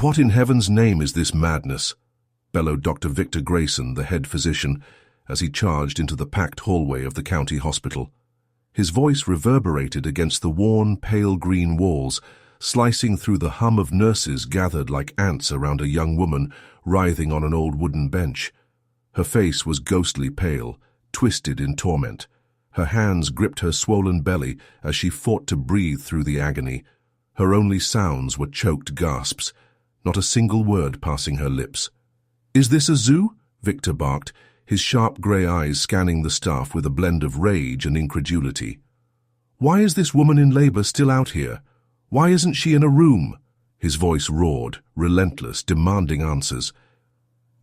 "What in heaven's name is this madness?" bellowed Dr. Victor Grayson, the head physician, as he charged into the packed hallway of the county hospital. His voice reverberated against the worn, pale green walls, slicing through the hum of nurses gathered like ants around a young woman writhing on an old wooden bench. Her face was ghostly pale, twisted in torment. Her hands gripped her swollen belly as she fought to breathe through the agony. Her only sounds were choked gasps, not a single word passing her lips. "Is this a zoo?" Victor barked, his sharp grey eyes scanning the staff with a blend of rage and incredulity. "Why is this woman in labour still out here? Why isn't she in a room?" His voice roared, relentless, demanding answers.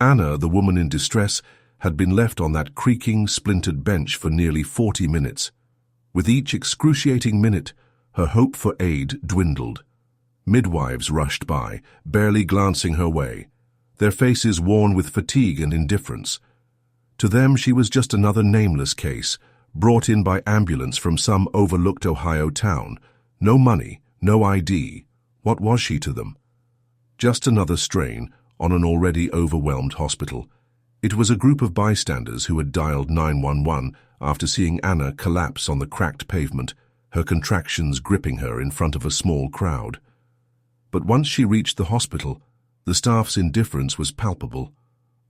Anna, the woman in distress, had been left on that creaking, splintered bench for nearly 40 minutes. With each excruciating minute, her hope for aid dwindled. Midwives rushed by, barely glancing her way, their faces worn with fatigue and indifference. To them, she was just another nameless case, brought in by ambulance from some overlooked Ohio town. No money, no ID. What was she to them? Just another strain on an already overwhelmed hospital. It was a group of bystanders who had dialed 911 after seeing Anna collapse on the cracked pavement, her contractions gripping her in front of a small crowd. But once she reached the hospital, the staff's indifference was palpable,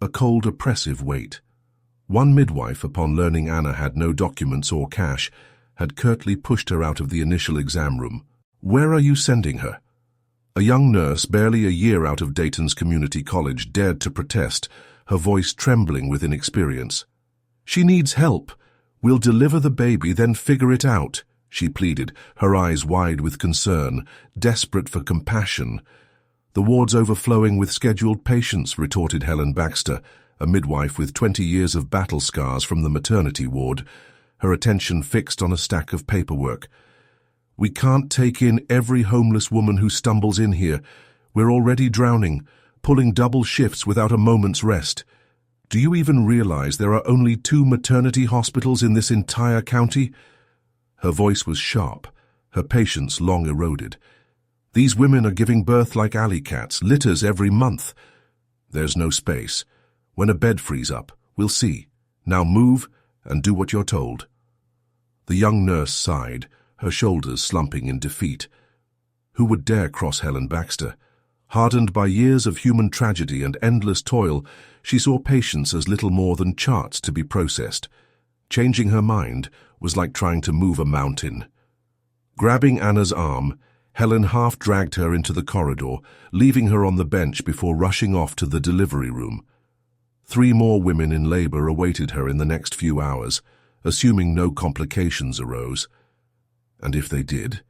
a cold, oppressive weight. One midwife, upon learning Anna had no documents or cash, had curtly pushed her out of the initial exam room. "Where are you sending her?" A young nurse, barely a year out of Dayton's community college, dared to protest, her voice trembling with inexperience. "She needs help. We'll deliver the baby, then figure it out," she pleaded, her eyes wide with concern, desperate for compassion. "The ward's overflowing with scheduled patients," retorted Helen Baxter, a midwife with 20 years of battle scars from the maternity ward, her attention fixed on a stack of paperwork. "We can't take in every homeless woman who stumbles in here. We're already drowning, pulling double shifts without a moment's rest. Do you even realize there are only 2 maternity hospitals in this entire county?" Her voice was sharp, her patience long eroded. "These women are giving birth like alley cats, litters every month. There's no space. When a bed frees up, we'll see. Now move and do what you're told." The young nurse sighed, her shoulders slumping in defeat. Who would dare cross Helen Baxter? Hardened by years of human tragedy and endless toil, she saw patients as little more than charts to be processed. Changing her mind was like trying to move a mountain. Grabbing Anna's arm, Helen half-dragged her into the corridor, leaving her on the bench before rushing off to the delivery room. 3 more women in labor awaited her in the next few hours, assuming no complications arose. And if they did?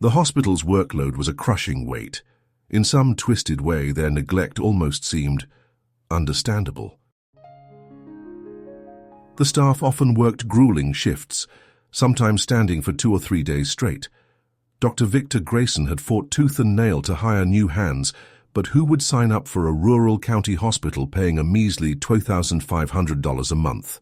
The hospital's workload was a crushing weight. In some twisted way, their neglect almost seemed understandable. The staff often worked grueling shifts, sometimes standing for 2 or 3 days straight. Dr. Victor Grayson had fought tooth and nail to hire new hands, but who would sign up for a rural county hospital paying a measly $12,500 a month?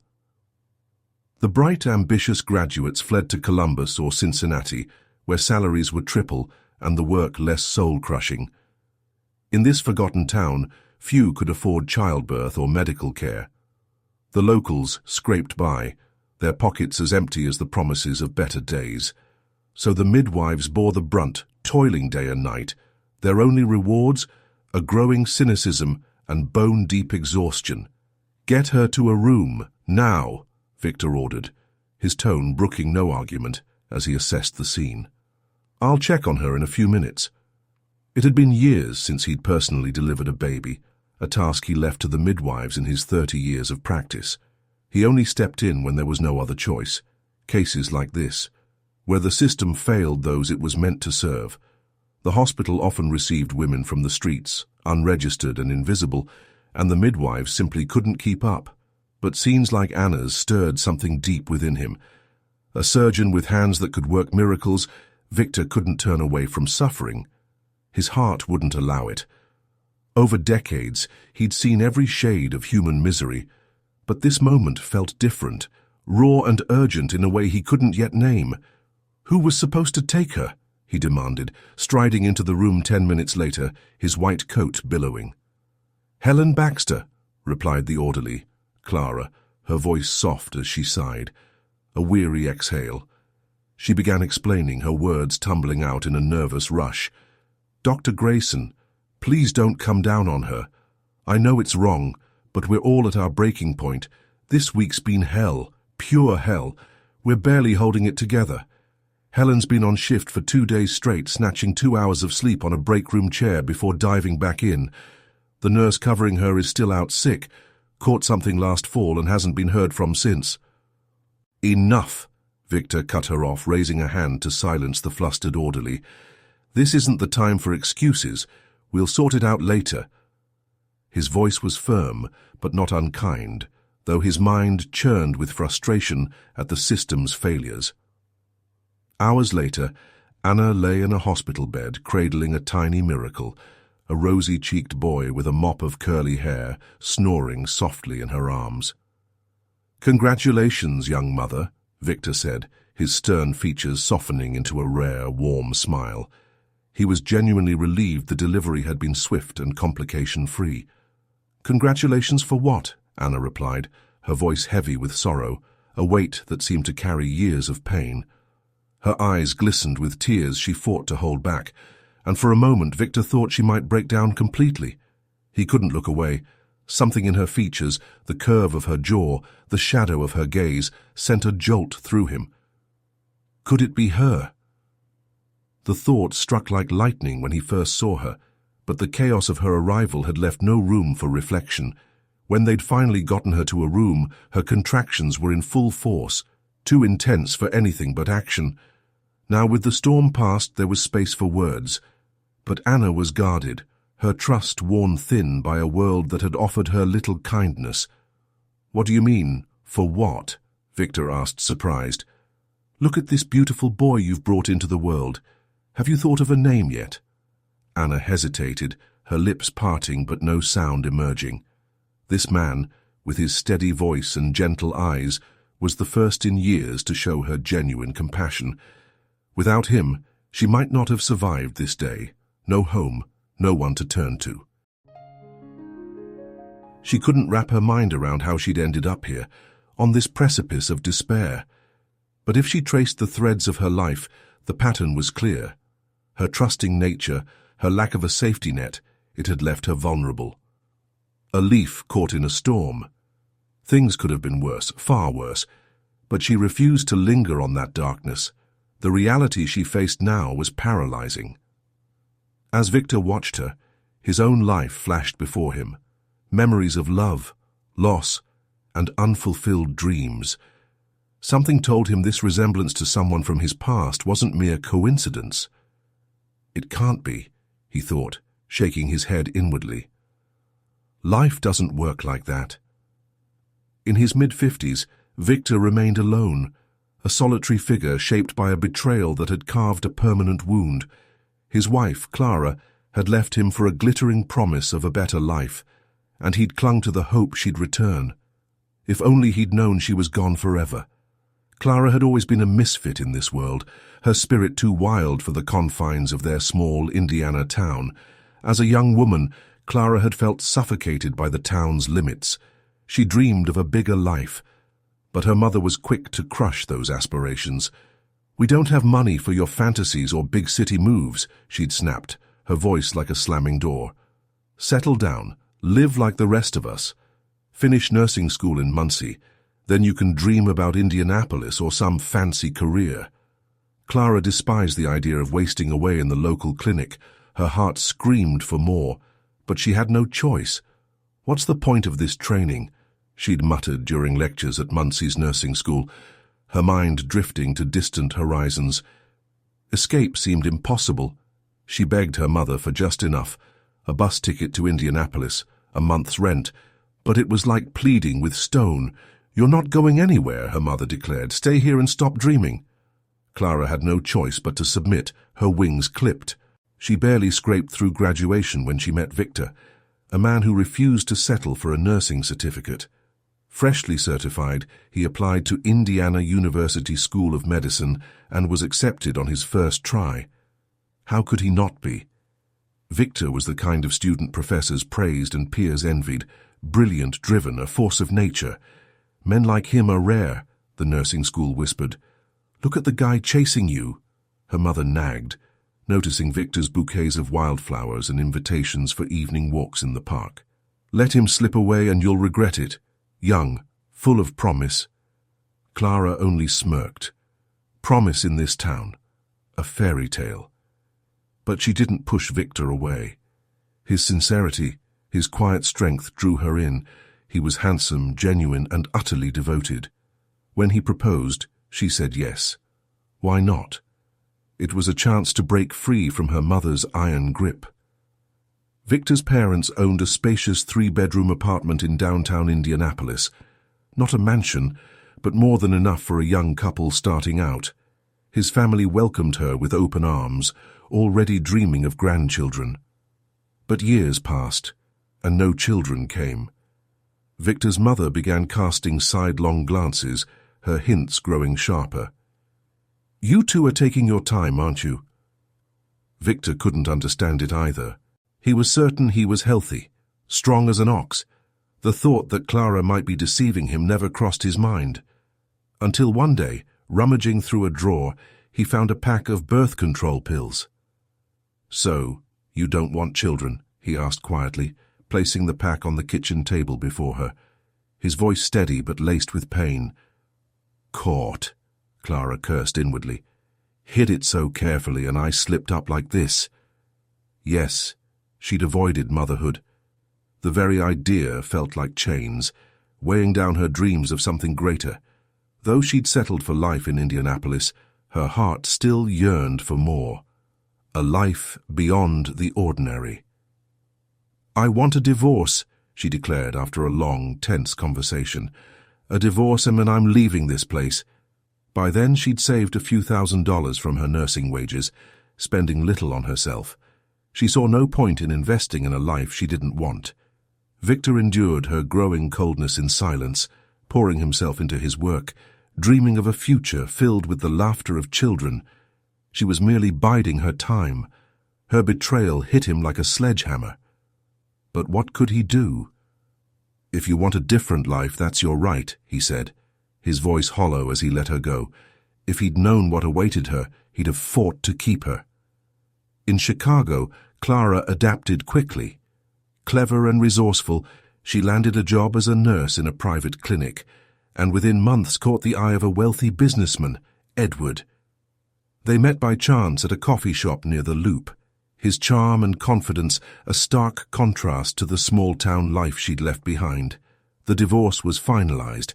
The bright, ambitious graduates fled to Columbus or Cincinnati, where salaries were triple and the work less soul-crushing. In this forgotten town, few could afford childbirth or medical care. The locals scraped by, their pockets as empty as the promises of better days. So the midwives bore the brunt, toiling day and night, their only rewards, a growing cynicism and bone-deep exhaustion. "Get her to a room, now," Victor ordered, his tone brooking no argument as he assessed the scene. "I'll check on her in a few minutes." It had been years since he'd personally delivered a baby, a task he left to the midwives in his 30 years of practice. He only stepped in when there was no other choice. Cases like this, where the system failed those it was meant to serve. The hospital often received women from the streets, unregistered and invisible, and the midwives simply couldn't keep up. But scenes like Anna's stirred something deep within him. A surgeon with hands that could work miracles, Victor couldn't turn away from suffering. His heart wouldn't allow it. Over decades, he'd seen every shade of human misery, but this moment felt different, raw and urgent in a way he couldn't yet name. Who was supposed to take her? he demanded, striding into the room 10 minutes later, his white coat billowing. "Helen Baxter," replied the orderly, Clara, her voice soft as she sighed, a weary exhale. She began explaining, her words tumbling out in a nervous rush. "Dr. Grayson, please don't come down on her. I know it's wrong, but we're all at our breaking point. This week's been hell, pure hell. We're barely holding it together. Helen's been on shift for 2 days straight, snatching 2 hours of sleep on a break room chair before diving back in. The nurse covering her is still out sick, caught something last fall and hasn't been heard from since." "Enough," Victor cut her off, raising a hand to silence the flustered orderly. "This isn't the time for excuses. We'll sort it out later." His voice was firm, but not unkind, though his mind churned with frustration at the system's failures. Hours later, Anna lay in a hospital bed, cradling a tiny miracle, a rosy-cheeked boy with a mop of curly hair, snoring softly in her arms. "Congratulations, young mother," Victor said, his stern features softening into a rare, warm smile. He was genuinely relieved the delivery had been swift and complication-free. "Congratulations for what?" Anna replied, her voice heavy with sorrow, a weight that seemed to carry years of pain. Her eyes glistened with tears she fought to hold back, and for a moment Victor thought she might break down completely. He couldn't look away. Something in her features, the curve of her jaw, the shadow of her gaze, sent a jolt through him. Could it be her? The thought struck like lightning when he first saw her, but the chaos of her arrival had left no room for reflection. When they'd finally gotten her to a room, her contractions were in full force, too intense for anything but action. Now, with the storm past, there was space for words. But Anna was guarded, her trust worn thin by a world that had offered her little kindness. "What do you mean, for what?" Victor asked, surprised. "Look at this beautiful boy you've brought into the world. Have you thought of a name yet?" Anna hesitated, her lips parting but no sound emerging. This man, with his steady voice and gentle eyes, was the first in years to show her genuine compassion. Without him, she might not have survived this day. No home, no one to turn to. She couldn't wrap her mind around how she'd ended up here, on this precipice of despair. But if she traced the threads of her life, the pattern was clear. Her trusting nature, her lack of a safety net, it had left her vulnerable. A leaf caught in a storm. Things could have been worse, far worse, but she refused to linger on that darkness. The reality she faced now was paralyzing. As Victor watched her, his own life flashed before him. Memories of love, loss, and unfulfilled dreams. Something told him this resemblance to someone from his past wasn't mere coincidence. It can't be, he thought, shaking his head inwardly. Life doesn't work like that. In his mid-50s, Victor remained alone, a solitary figure shaped by a betrayal that had carved a permanent wound. His wife, Clara, had left him for a glittering promise of a better life, and he'd clung to the hope she'd return. If only he'd known she was gone forever. Clara had always been a misfit in this world, her spirit too wild for the confines of their small Indiana town. As a young woman, Clara had felt suffocated by the town's limits. She dreamed of a bigger life, but her mother was quick to crush those aspirations. "We don't have money for your fantasies or big city moves," she'd snapped, her voice like a slamming door. "Settle down, live like the rest of us. Finish nursing school in Muncie, then you can dream about Indianapolis or some fancy career." Clara despised the idea of wasting away in the local clinic. Her heart screamed for more, but she had no choice. "What's the point of this training?" she'd muttered during lectures at Muncie's nursing school, her mind drifting to distant horizons. Escape seemed impossible. She begged her mother for just enough, a bus ticket to Indianapolis, a month's rent, but it was like pleading with stone. "You're not going anywhere," her mother declared. "Stay here and stop dreaming." Clara had no choice but to submit, her wings clipped. She barely scraped through graduation when she met Victor, a man who refused to settle for a nursing certificate. Freshly certified, he applied to Indiana University School of Medicine and was accepted on his first try. How could he not be? Victor was the kind of student professors praised and peers envied, brilliant, driven, a force of nature. Men like him are rare, the nursing school whispered. Look at the guy chasing you, her mother nagged, noticing Victor's bouquets of wildflowers and invitations for evening walks in the park. Let him slip away and you'll regret it. Young, full of promise. Clara only smirked. Promise in this town. A fairy tale. But she didn't push Victor away. His sincerity, his quiet strength drew her in. He was handsome, genuine, and utterly devoted. When he proposed, she said yes. Why not? It was a chance to break free from her mother's iron grip. Victor's parents owned a spacious 3-bedroom apartment in downtown Indianapolis. Not a mansion, but more than enough for a young couple starting out. His family welcomed her with open arms, already dreaming of grandchildren. But years passed, and no children came. Victor's mother began casting sidelong glances, her hints growing sharper. You two are taking your time, aren't you? Victor couldn't understand it either. He was certain he was healthy, strong as an ox. The thought that Clara might be deceiving him never crossed his mind. Until one day, rummaging through a drawer, he found a pack of birth control pills. So, you don't want children? He asked quietly, placing the pack on the kitchen table before her. His voice steady but laced with pain. Caught, Clara cursed inwardly. Hid it so carefully and I slipped up like this. Yes, she'd avoided motherhood. The very idea felt like chains, weighing down her dreams of something greater. Though she'd settled for life in Indianapolis, her heart still yearned for more. A life beyond the ordinary. I want a divorce, she declared after a long, tense conversation. A divorce and I'm leaving this place. By then she'd saved a few $1,000s from her nursing wages, spending little on herself. She saw no point in investing in a life she didn't want. Victor endured her growing coldness in silence, pouring himself into his work, dreaming of a future filled with the laughter of children. She was merely biding her time. Her betrayal hit him like a sledgehammer. But what could he do? If you want a different life, that's your right, he said, his voice hollow as he let her go. If he'd known what awaited her, he'd have fought to keep her. In Chicago, Clara adapted quickly. Clever and resourceful, she landed a job as a nurse in a private clinic, and within months caught the eye of a wealthy businessman, Edward. They met by chance at a coffee shop near the Loop, his charm and confidence a stark contrast to the small-town life she'd left behind. The divorce was finalized,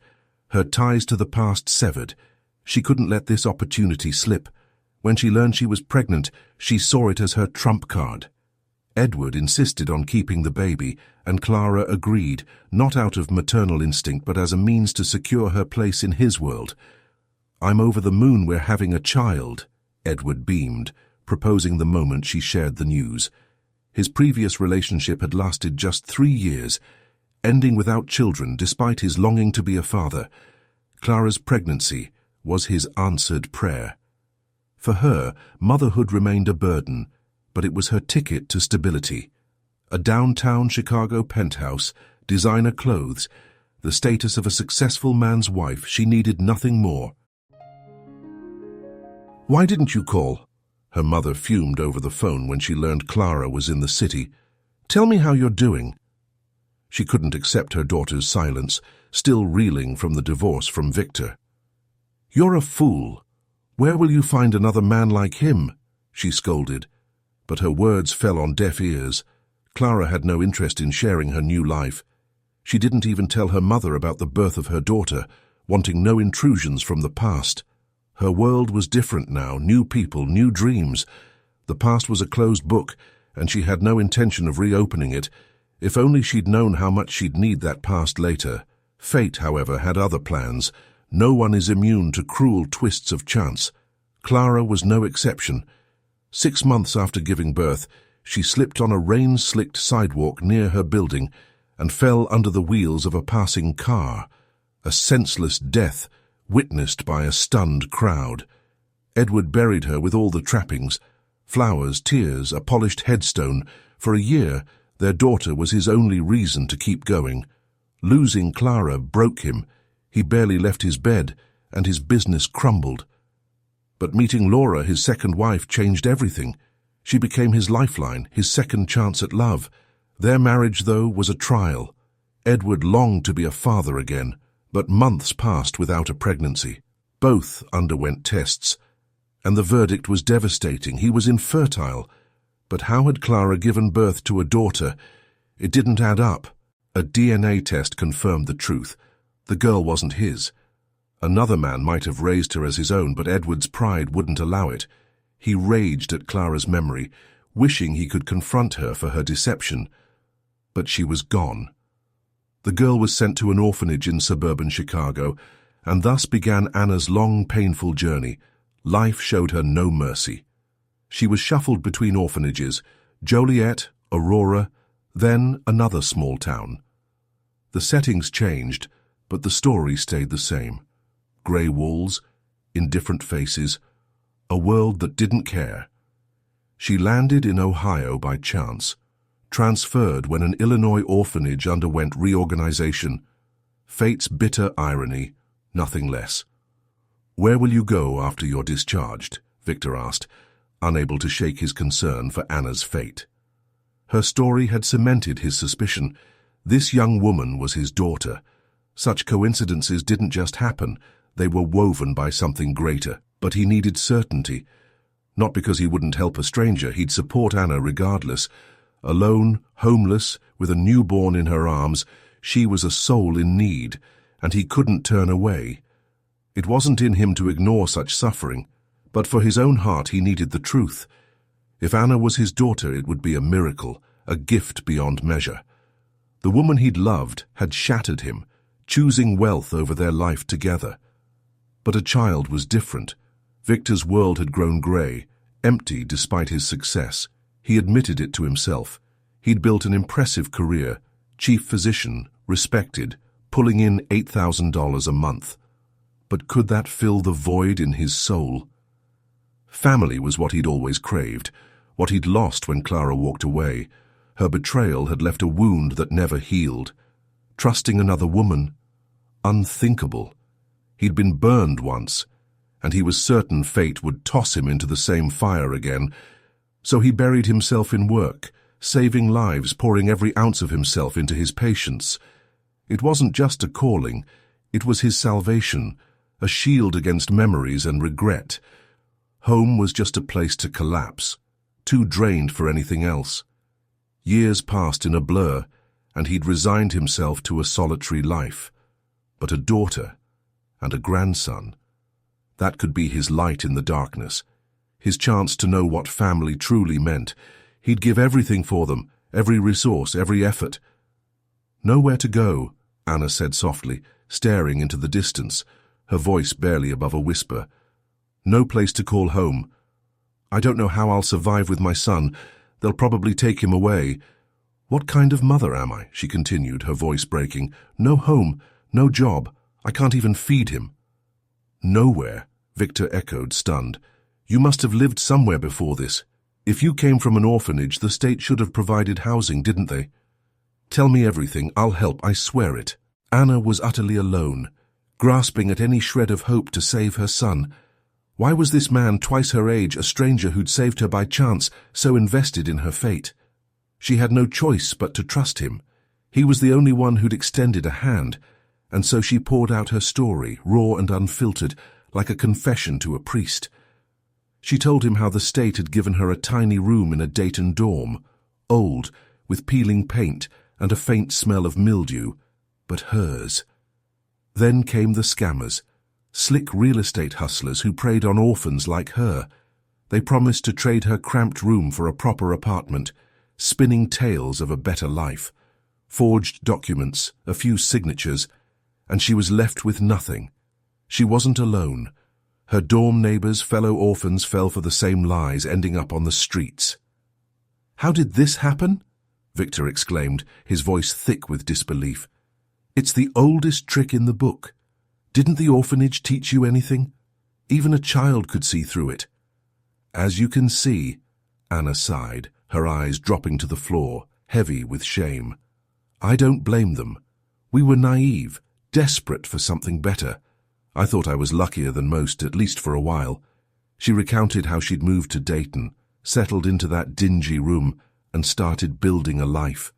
her ties to the past severed. She couldn't let this opportunity slip. When she learned she was pregnant, she saw it as her trump card. Edward insisted on keeping the baby, and Clara agreed, not out of maternal instinct but as a means to secure her place in his world. I'm over the moon we're having a child, Edward beamed, proposing the moment she shared the news. His previous relationship had lasted just 3 years, ending without children despite his longing to be a father. Clara's pregnancy was his answered prayer. For her, motherhood remained a burden, but it was her ticket to stability. A downtown Chicago penthouse, designer clothes, the status of a successful man's wife. She needed nothing more. Why didn't you call? Her mother fumed over the phone when she learned Clara was in the city. Tell me how you're doing. She couldn't accept her daughter's silence, still reeling from the divorce from Victor. You're a fool. Where will you find another man like him? She scolded. But her words fell on deaf ears. Clara had no interest in sharing her new life. She didn't even tell her mother about the birth of her daughter, wanting no intrusions from the past. Her world was different now, new people, new dreams. The past was a closed book, and she had no intention of reopening it. If only she'd known how much she'd need that past later. Fate, however, had other plans. No one is immune to cruel twists of chance. Clara was no exception. 6 months after giving birth, she slipped on a rain-slicked sidewalk near her building and fell under the wheels of a passing car. A senseless death, witnessed by a stunned crowd. Edward buried her with all the trappings, Flowers, tears, a polished headstone. For a year, their daughter was his only reason to keep going. Losing Clara broke him. He barely left his bed, and his business crumbled. But meeting Laura, his second wife, changed everything. She became his lifeline, his second chance at love. Their marriage, though, was a trial. Edward longed to be a father again, but months passed without a pregnancy. Both underwent tests, and the verdict was devastating. He was infertile. But how had Clara given birth to a daughter? It didn't add up. A DNA test confirmed the truth. The girl wasn't his. Another man might have raised her as his own, but Edward's pride wouldn't allow it. He raged at Clara's memory, wishing he could confront her for her deception. But she was gone. The girl was sent to an orphanage in suburban Chicago, and thus began Anna's long, painful journey. Life showed her no mercy. She was shuffled between orphanages, Joliet, Aurora, then another small town. The settings changed, but the story stayed the same. Grey walls, indifferent faces, a world that didn't care. She landed in Ohio by chance, transferred when an Illinois orphanage underwent reorganization. Fate's bitter irony, nothing less. "Where will you go after you're discharged?" Victor asked, unable to shake his concern for Anna's fate. Her story had cemented his suspicion. This young woman was his daughter. Such coincidences didn't just happen, they were woven by something greater. But he needed certainty. Not because he wouldn't help a stranger, he'd support Anna regardless. Alone, homeless, with a newborn in her arms, she was a soul in need, and he couldn't turn away. It wasn't in him to ignore such suffering, but for his own heart he needed the truth. If Anna was his daughter, it would be a miracle, a gift beyond measure. The woman he'd loved had shattered him, choosing wealth over their life together. But a child was different. Victor's world had grown grey, empty despite his success. He admitted it to himself. He'd built an impressive career, chief physician, respected, pulling in $8,000 a month. But could that fill the void in his soul? Family was what he'd always craved, what he'd lost when Clara walked away. Her betrayal had left a wound that never healed. Trusting another woman? Unthinkable. He'd been burned once, and he was certain fate would toss him into the same fire again. So he buried himself in work, saving lives, pouring every ounce of himself into his patients. It wasn't just a calling, it was his salvation, a shield against memories and regret. Home was just a place to collapse, too drained for anything else. Years passed in a blur, and he'd resigned himself to a solitary life. But a daughter, and a grandson, that could be his light in the darkness, his chance to know what family truly meant. He'd give everything for them, every resource, every effort. "Nowhere to go," Anna said softly, staring into the distance, her voice barely above a whisper. "No place to call home. I don't know how I'll survive with my son. They'll probably take him away. What kind of mother am I?" she continued, her voice breaking. "No home, no job. I can't even feed him." "Nowhere," Victor echoed, stunned. "You must have lived somewhere before this. If you came from an orphanage, the state should have provided housing, didn't they? Tell me everything. I'll help, I swear it." Anna was utterly alone, grasping at any shred of hope to save her son. Why was this man, twice her age, a stranger who'd saved her by chance, so invested in her fate? She had no choice but to trust him. He was the only one who'd extended a hand, and so she poured out her story, raw and unfiltered, like a confession to a priest. She told him how the state had given her a tiny room in a Dayton dorm, old, with peeling paint and a faint smell of mildew, but hers. Then came the scammers, slick real estate hustlers who preyed on orphans like her. They promised to trade her cramped room for a proper apartment, spinning tales of a better life. Forged documents, a few signatures, and she was left with nothing. She wasn't alone. Her dorm neighbors, fellow orphans, fell for the same lies, ending up on the streets. "How did this happen?" Victor exclaimed, his voice thick with disbelief. "It's the oldest trick in the book. Didn't the orphanage teach you anything? Even a child could see through it." "As you can see," Anna sighed, her eyes dropping to the floor, heavy with shame. I don't blame them. We were naive, desperate for something better. I thought I was luckier than most, at least for a while. She recounted how she'd moved to Dayton, settled into that dingy room, and started building a life.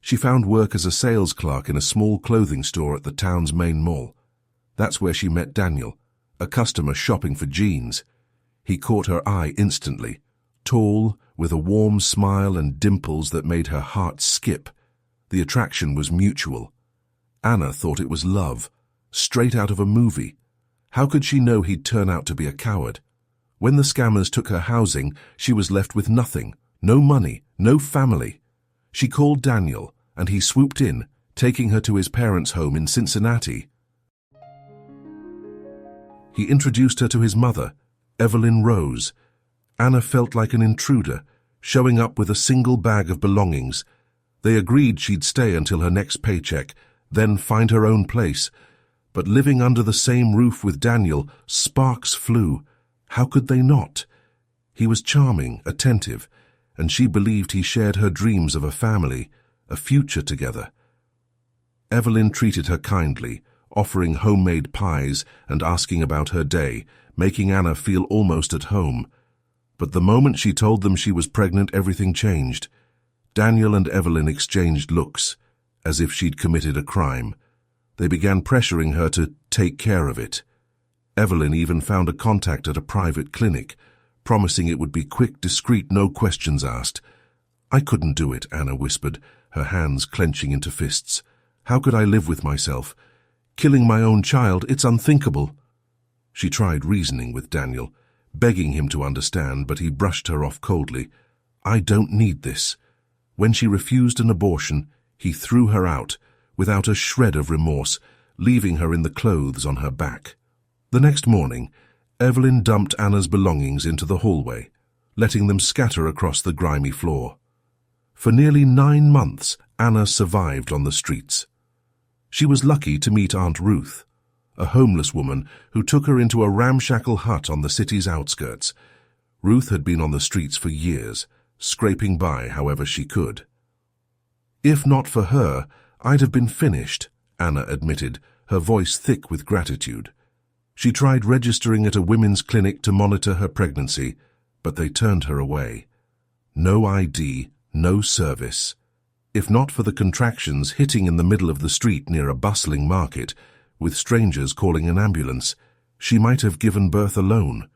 She found work as a sales clerk in a small clothing store at the town's main mall. That's where she met Daniel, a customer shopping for jeans. He caught her eye instantly, tall, with a warm smile and dimples that made her heart skip. The attraction was mutual. Anna thought it was love, straight out of a movie. How could she know he'd turn out to be a coward? When the scammers took her housing, she was left with nothing, no money, no family. She called Daniel, and he swooped in, taking her to his parents' home in Cincinnati. He introduced her to his mother, Evelyn Rose. Anna felt like an intruder, showing up with a single bag of belongings. They agreed she'd stay until her next paycheck, then find her own place. But living under the same roof with Daniel, sparks flew. How could they not? He was charming, attentive, and she believed he shared her dreams of a family, a future together. Evelyn treated her kindly, offering homemade pies and asking about her day, making Anna feel almost at home. But the moment she told them she was pregnant, everything changed. Daniel and Evelyn exchanged looks, as if she'd committed a crime. They began pressuring her to take care of it. Evelyn even found a contact at a private clinic, promising it would be quick, discreet, no questions asked. I couldn't do it, Anna whispered, her hands clenching into fists. How could I live with myself? Killing my own child, it's unthinkable. She tried reasoning with Daniel, begging him to understand, but he brushed her off coldly. I don't need this. When she refused an abortion, he threw her out, without a shred of remorse, leaving her in the clothes on her back. The next morning, Evelyn dumped Anna's belongings into the hallway, letting them scatter across the grimy floor. For nearly 9 months, Anna survived on the streets. She was lucky to meet Aunt Ruth, a homeless woman who took her into a ramshackle hut on the city's outskirts. Ruth had been on the streets for years, scraping by however she could. If not for her, I'd have been finished, Anna admitted, her voice thick with gratitude. She tried registering at a women's clinic to monitor her pregnancy, but they turned her away. No ID, no service. If not for the contractions hitting in the middle of the street near a bustling market, with strangers calling an ambulance, she might have given birth alone.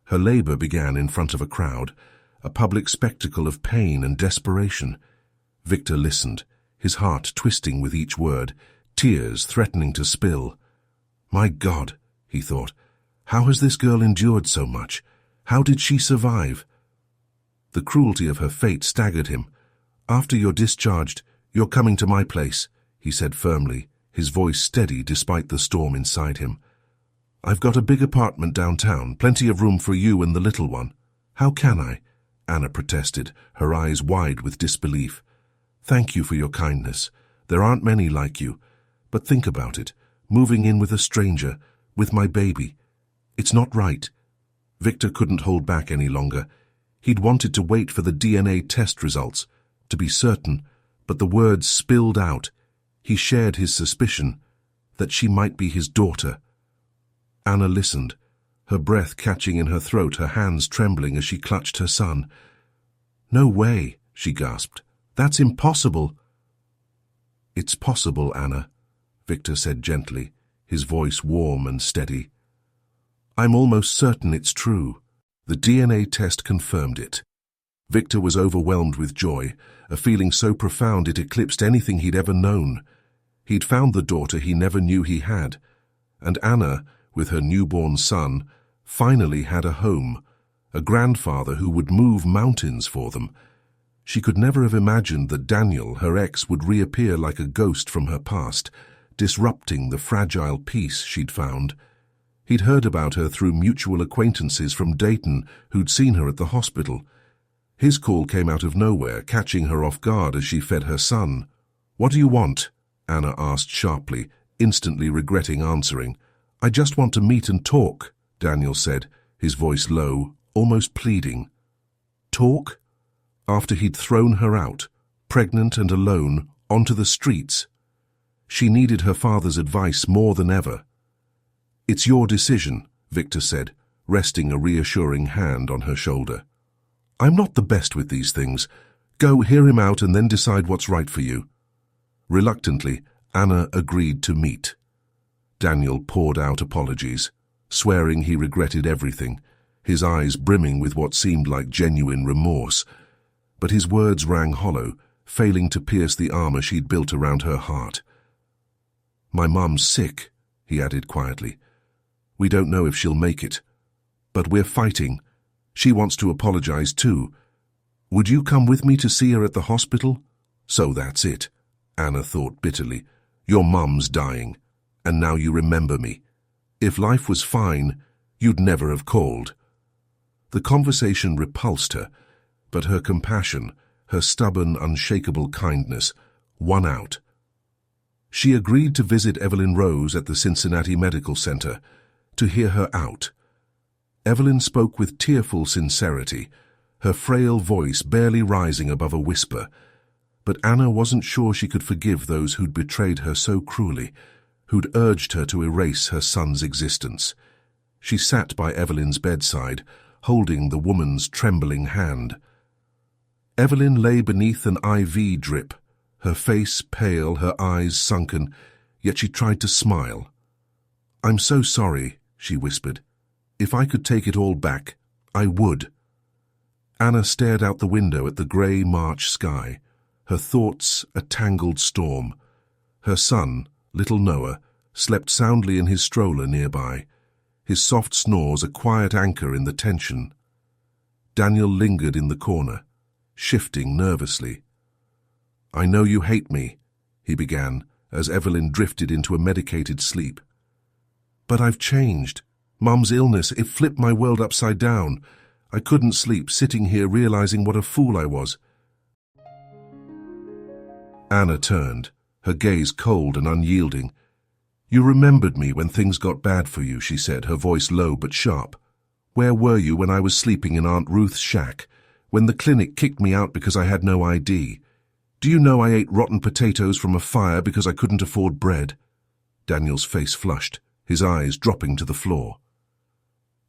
Her labor began in front of a crowd, a public spectacle of pain and desperation. Victor listened, his heart twisting with each word, tears threatening to spill. My God, he thought, how has this girl endured so much? How did she survive? The cruelty of her fate staggered him. After you're discharged, you're coming to my place, he said firmly, his voice steady despite the storm inside him. I've got a big apartment downtown, plenty of room for you and the little one. How can I? Anna protested, her eyes wide with disbelief. Thank you for your kindness. There aren't many like you. But think about it, moving in with a stranger, with my baby. It's not right. Victor couldn't hold back any longer. He'd wanted to wait for the DNA test results, to be certain, but the words spilled out. He shared his suspicion that she might be his daughter. Anna listened, her breath catching in her throat, her hands trembling as she clutched her son. No way, she gasped. That's impossible. It's possible, Anna, Victor said gently, his voice warm and steady. I'm almost certain it's true. The DNA test confirmed it. Victor was overwhelmed with joy, a feeling so profound it eclipsed anything he'd ever known. He'd found the daughter he never knew he had, and Anna, with her newborn son, finally had a home, a grandfather who would move mountains for them. She could never have imagined that Daniel, her ex, would reappear like a ghost from her past, disrupting the fragile peace she'd found. He'd heard about her through mutual acquaintances from Dayton who'd seen her at the hospital. His call came out of nowhere, catching her off guard as she fed her son. What do you want? Anna asked sharply, instantly regretting answering. I just want to meet and talk, Daniel said, his voice low, almost pleading. Talk? after he'd thrown her out, pregnant and alone, onto the streets. She needed her father's advice more than ever. "It's your decision," Victor said, resting a reassuring hand on her shoulder. "I'm not the best with these things. Go hear him out and then decide what's right for you." Reluctantly, Anna agreed to meet. Daniel poured out apologies, swearing he regretted everything, his eyes brimming with what seemed like genuine remorse. But his words rang hollow, failing to pierce the armor she'd built around her heart. "My mum's sick," he added quietly. "We don't know if she'll make it. But we're fighting. She wants to apologize too. Would you come with me to see her at the hospital?" "So that's it," Anna thought bitterly. "Your mum's dying, and now you remember me. If life was fine, you'd never have called." The conversation repulsed her, but her compassion, her stubborn, unshakable kindness, won out. She agreed to visit Evelyn Rose at the Cincinnati Medical Center, to hear her out. Evelyn spoke with tearful sincerity, her frail voice barely rising above a whisper. But Anna wasn't sure she could forgive those who'd betrayed her so cruelly, who'd urged her to erase her son's existence. She sat by Evelyn's bedside, holding the woman's trembling hand. Evelyn lay beneath an IV drip, her face pale, her eyes sunken, yet she tried to smile. "I'm so sorry," she whispered. "If I could take it all back, I would." Anna stared out the window at the grey March sky, her thoughts a tangled storm. Her son, little Noah, slept soundly in his stroller nearby, his soft snores a quiet anchor in the tension. Daniel lingered in the corner, shifting nervously. "I know you hate me," he began, as Evelyn drifted into a medicated sleep. "But I've changed. Mum's illness, it flipped my world upside down. I couldn't sleep, sitting here realizing what a fool I was." Anna turned, her gaze cold and unyielding. "You remembered me when things got bad for you," she said, her voice low but sharp. "Where were you when I was sleeping in Aunt Ruth's shack, when the clinic kicked me out because I had no ID? Do you know I ate rotten potatoes from a fire because I couldn't afford bread?" Daniel's face flushed, his eyes dropping to the floor.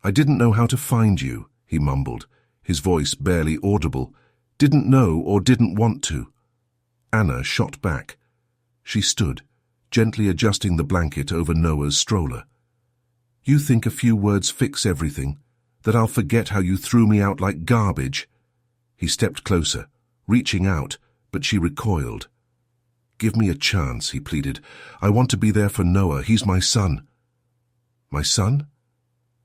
"I didn't know how to find you," he mumbled, his voice barely audible. "Didn't know or didn't want to." Anna shot back. She stood, gently adjusting the blanket over Noah's stroller. "You think a few words fix everything? That I'll forget how you threw me out like garbage?" He stepped closer, reaching out, but she recoiled. "Give me a chance," he pleaded. "I want to be there for Noah. He's my son." "My son?"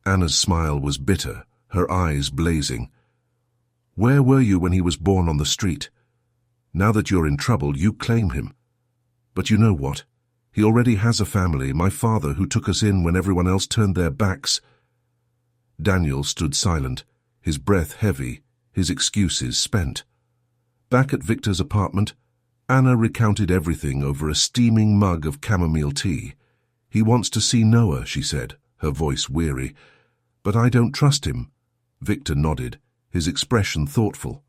Anna's smile was bitter, her eyes blazing. "Where were you when he was born on the street? Now that you're in trouble, you claim him. But you know what? He already has a family, my father, who took us in when everyone else turned their backs." Daniel stood silent, his breath heavy, his excuses spent. Back at Victor's apartment, Anna recounted everything over a steaming mug of chamomile tea. "He wants to see Noah," she said, her voice weary. "But I don't trust him." Victor nodded, his expression thoughtful.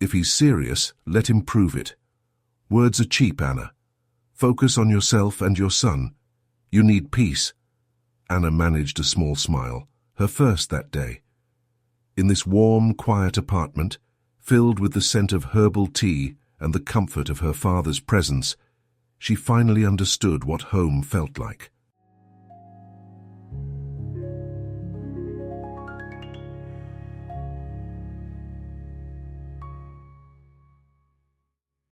"If he's serious, let him prove it. Words are cheap, Anna. Focus on yourself and your son. You need peace." Anna managed a small smile, her first that day. In this warm, quiet apartment, filled with the scent of herbal tea and the comfort of her father's presence, she finally understood what home felt like.